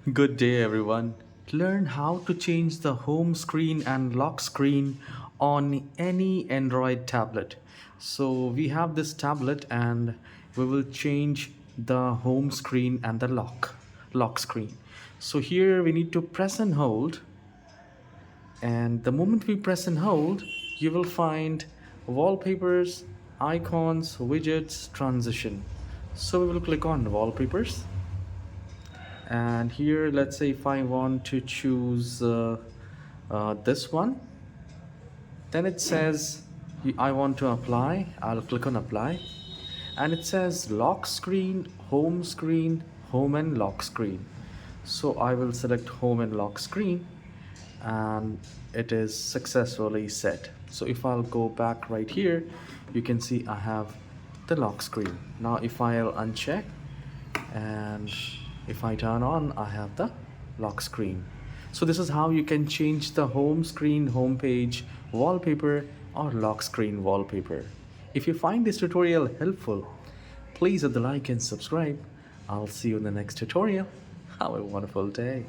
Good day, everyone. Learn how to change the home screen and lock screen on any Android tablet. So, we have this tablet and we will change the home screen and the lock screen. So, here we need to press and hold, and the moment we press and hold, you will find wallpapers, icons, widgets, transition. So, we will click on wallpapers, and here let's say if I want to choose this one, then it says I want to apply. I'll click on apply, and it says lock screen, home and lock screen. So I will select home and lock screen, and it is successfully set. So if I'll go back right here, you can see I have the lock screen. Now if I'll uncheck and if I turn on, I have the lock screen. So this is how you can change the home screen, home page wallpaper or lock screen wallpaper. If you find this tutorial helpful, please hit the like and subscribe. I'll see you in the next tutorial. Have a wonderful day.